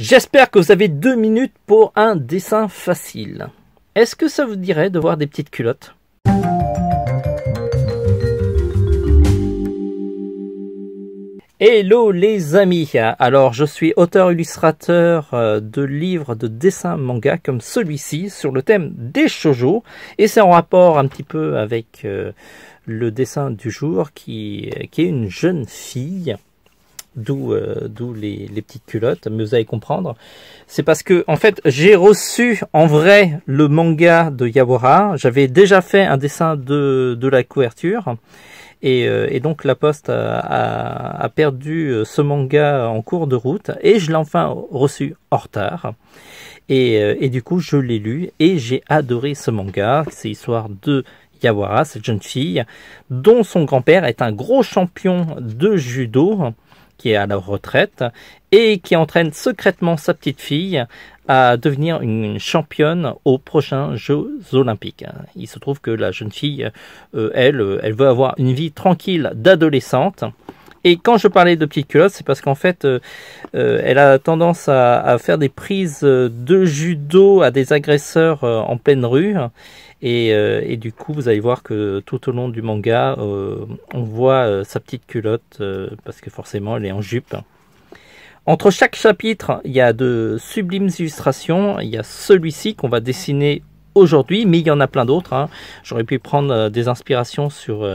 J'espère que vous avez 2 minutes pour un dessin facile. Est-ce que ça vous dirait de voir des petites culottes? Hello les amis, alors je suis auteur-illustrateur de livres de dessin manga comme celui-ci sur le thème des shoujo et c'est en rapport un petit peu avec le dessin du jour qui est une jeune fille, d'où les petites culottes, mais vous allez comprendre. C'est parce que en fait j'ai reçu en vrai le manga de Yawara, j'avais déjà fait un dessin de la couverture. Et donc la Poste a perdu ce manga en cours de route et je l'ai enfin reçu en retard. Et du coup je l'ai lu et j'ai adoré ce manga. C'est l'histoire de Yawara, cette jeune fille dont son grand-père est un gros champion de judo qui est à la retraite et qui entraîne secrètement sa petite fille à devenir une championne aux prochains Jeux Olympiques. Il se trouve que la jeune fille, elle veut avoir une vie tranquille d'adolescente. Et quand je parlais de petites culottes, c'est parce qu'en fait, elle a tendance à faire des prises de judo à des agresseurs en pleine rue. Et du coup, vous allez voir que tout au long du manga, on voit sa petite culotte, parce que forcément, elle est en jupe. Entre chaque chapitre, il y a de sublimes illustrations. Il y a celui-ci qu'on va dessiner aujourd'hui, mais il y en a plein d'autres. Hein. J'aurais pu prendre des inspirations sur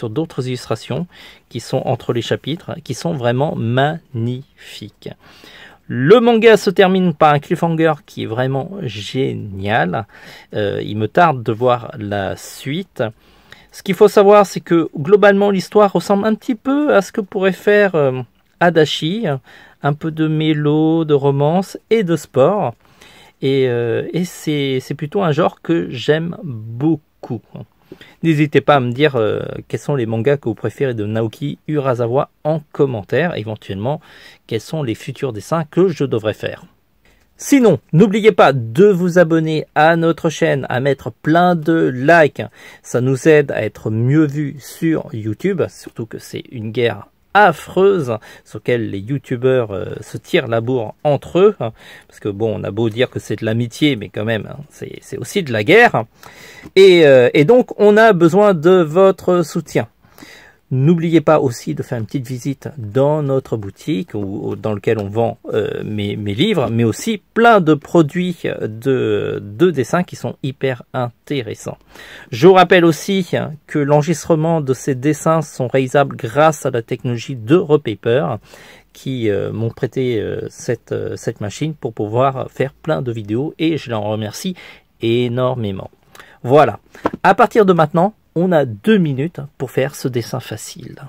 d'autres illustrations qui sont entre les chapitres, qui sont vraiment magnifiques. Le manga se termine par un cliffhanger qui est vraiment génial. Il me tarde de voir la suite. Ce qu'il faut savoir, c'est que globalement, l'histoire ressemble un petit peu à ce que pourrait faire Adachi. Un peu de mélo, de romance et de sport. Et c'est plutôt un genre que j'aime beaucoup. N'hésitez pas à me dire quels sont les mangas que vous préférez de Naoki Urasawa en commentaire. Éventuellement, quels sont les futurs dessins que je devrais faire. Sinon, n'oubliez pas de vous abonner à notre chaîne, à mettre plein de likes. Ça nous aide à être mieux vus sur YouTube, surtout que c'est une guerre affreuse sur laquelle les youtubeurs se tirent la bourre entre eux, parce que bon, on a beau dire que c'est de l'amitié, mais quand même c'est aussi de la guerre, et donc on a besoin de votre soutien. N'oubliez pas aussi de faire une petite visite dans notre boutique dans lequel on vend mes livres, mais aussi plein de produits de dessins qui sont hyper intéressants. Je vous rappelle aussi que l'enregistrement de ces dessins sont réalisables grâce à la technologie de Repaper qui m'ont prêté cette machine pour pouvoir faire plein de vidéos et je l'en remercie énormément. Voilà, à partir de maintenant, on a 2 minutes pour faire ce dessin facile.